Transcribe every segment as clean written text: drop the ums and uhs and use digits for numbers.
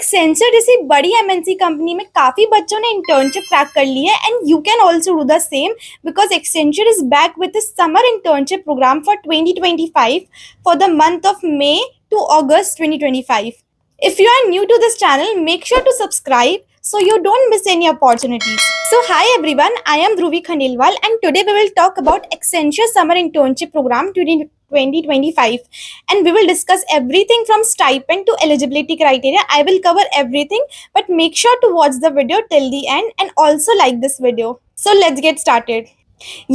Accenture जैसी बड़ी MNC company में काफी बच्चों ने इंटर्नशिप क्रैक कर ली है and you can also do the same because Accenture is back with summer internship program for 2025 for the month of May to August 2025. If you are new to this channel, make sure to subscribe so you don't miss any opportunities. So hi everyone, I am Dhruvi Khandelwal and today we will talk about Accenture Summer Internship Program 2025 and we will discuss everything from stipend to eligibility criteria. I will cover everything, but make sure to watch the video till the end and also like this video. So let's get started.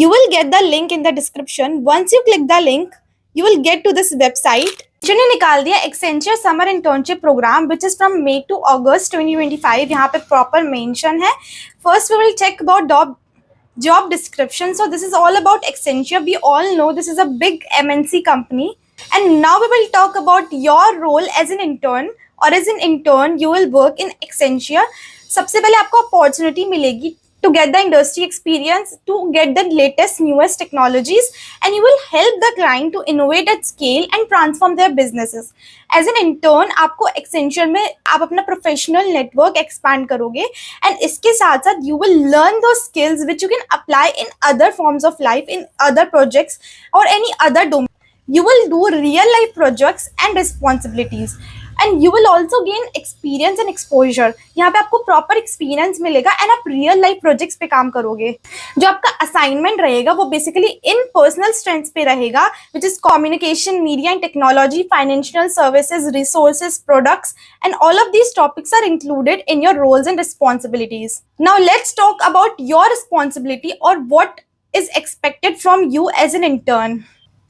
You will get the link in the description. Once you click the link, you will get to this website. ने निकाल दिया Accenture summer internship program which is from May to August 2025. यहाँ पे proper mention है. First we will check about job description. So this is all about Accenture. We all know this is a big MNC company. And now we will talk about your role as an intern or as an intern you will work in Accenture. सबसे पहले आपको opportunity मिलेगी to get the industry experience, to get the latest newest technologies, and you will help the client to innovate at scale and transform their businesses. As an intern आपको Accenture में आप अपना professional network expand करोगे and इसके साथ साथ you will learn those skills which you can apply in other forms of life, in other projects or any other domain. You will do real life projects and responsibilities. And you will also gain experience and exposure. यहाँ पे आपको proper experience मिलेगा and आप real life projects पे काम करोगे. जो आपका असाइनमेंट रहेगा वो बेसिकली इन पर्सनल स्ट्रेंथ्स पे रहेगा which is communication, media and technology, financial services, resources, products and all of these topics are included in your roles and responsibilities. Now let's talk about your responsibility और what is expected from you as an intern.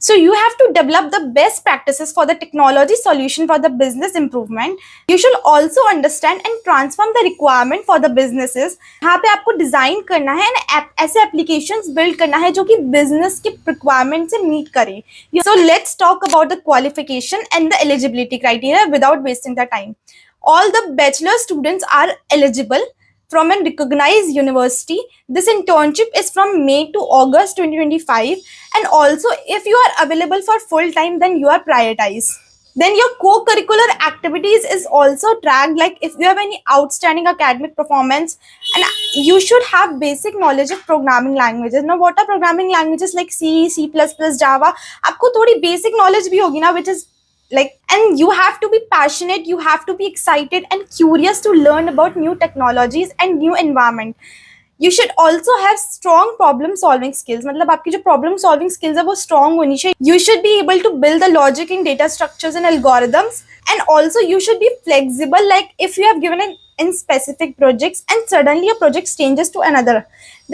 So you have to develop the best practices for the technology solution for the business improvement. You should also understand and transform the requirement for the businesses. यहाँ पे आपको design करना है and ऐसे applications build करना है जो कि business के requirement से meet करे. So let's talk about the qualification and the eligibility criteria without wasting the time. All the bachelor students are eligible from a recognized university. This internship is from May to August 2025, and also if you are available for full time then you are prioritized. Then your co-curricular activities is also tracked, like if you have any outstanding academic performance, and you should have basic knowledge of programming languages. Now what are programming languages like C, C++, Java? आपको थोड़ी basic knowledge भी होगी ना, which is like, and you have to be passionate, you have to be excited and curious to learn about new technologies and new environment. You should also have strong problem solving skills. मतलब आपकी जो problem solving skills है वो strong होनी चाहिए. You should be able to build the logic in data structures and algorithms, and also you should be flexible, like if you have given in specific projects and suddenly your project changes to another,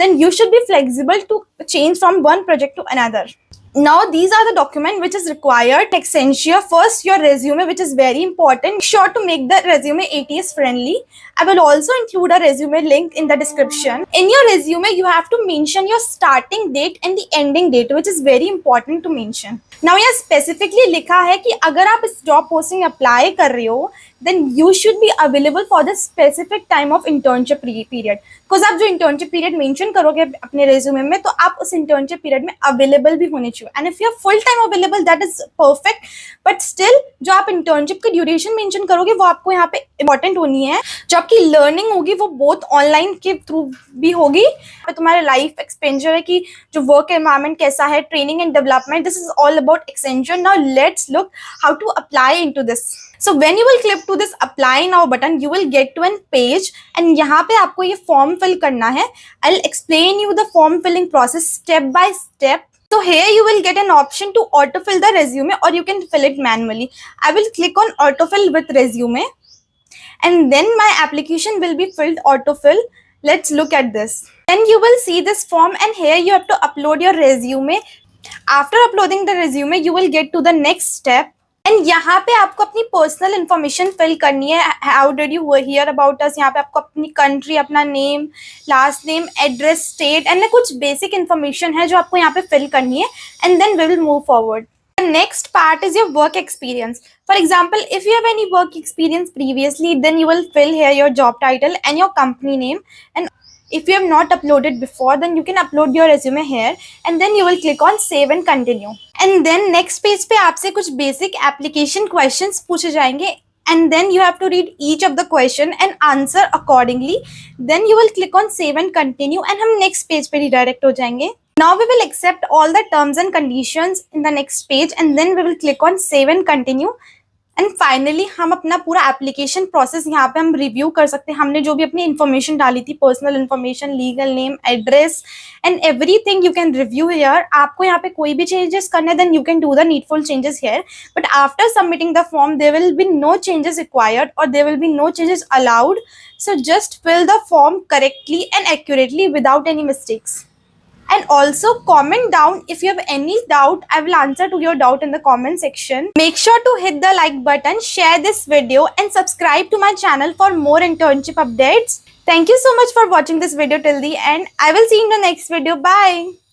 then you should be flexible to change from one project to another. Now these are the documents which is required. Accenture, first your resume, which is very important. Be sure to make the resume ATS friendly. I will also include a resume link in the description. In your resume you have to mention your starting date and the ending date, which is very important to mention. Now यहाँ specifically लिखा है कि अगर आप इस job posting apply कर रहे हो then you should be available for the specific time of internship period. Because आप जो internship period mention करोगे अपने resume में तो आप उस internship period में available भी होने चाहिए. And if you are full time available that is perfect, but still जो आप internship की duration mention करोगे वो आपको यहाँ पे important होनी है. जो आपकी learning होगी वो both online के through भी होगी. तुम्हारे life expenditure है कि जो work environment कैसा है, training and development, this is all about Accenture. Now let's look how to apply into this. So when you will click to this apply now button, you will get to an page and यहाँ पे आपको ये form fill करना है. I'll explain you the form filling process step by step. So here you will get an option to autofill the resume or you can fill it manually. I will click on autofill with resume and then my application will be filled autofill. Let's look at this. Then you will see this form and here you have to upload your resume. After uploading the resume, you will get to the next step. And यहाँ पे आपको अपनी personal information fill करनी है. How did you hear about us. यहाँ पे आपको अपनी कंट्री, अपना name, last name, address, state and कुछ बेसिक इन्फॉर्मेशन है जो आपको यहाँ पे फिल करनी है. And then we will move forward. The next part is your work experience. For example, if you have any work experience previously, then you will fill here your job title and your company name. And if you have not uploaded before, then you can upload your resume here and then you will click on save and continue. And then next page पे आपसे कुछ basic application questions पूछे जाएंगे and then you have to read each of the question and answer accordingly. Then you will click on save and continue and हम next page पे redirect हो जाएंगे. Now we will accept all the terms and conditions in the next page and then we will click on save and continue. And finally हम अपना पूरा application process यहाँ पे हम रिव्यू कर सकते हैं. हमने जो भी अपनी इन्फॉर्मेशन डाली थी, personal information, legal name, address and everything you can review here. आपको यहाँ पे कोई भी चेंजेस करने then you can do the needful changes here. But after submitting the form there will be no changes required और there will be no changes allowed. So just fill the form correctly and accurately without any mistakes. And also comment down if you have any doubt. I will answer to your doubt in the comment section. Make sure to hit the like button, share this video and subscribe to my channel for more internship updates. Thank you so much for watching this video till the end. I will see you in the next video. Bye.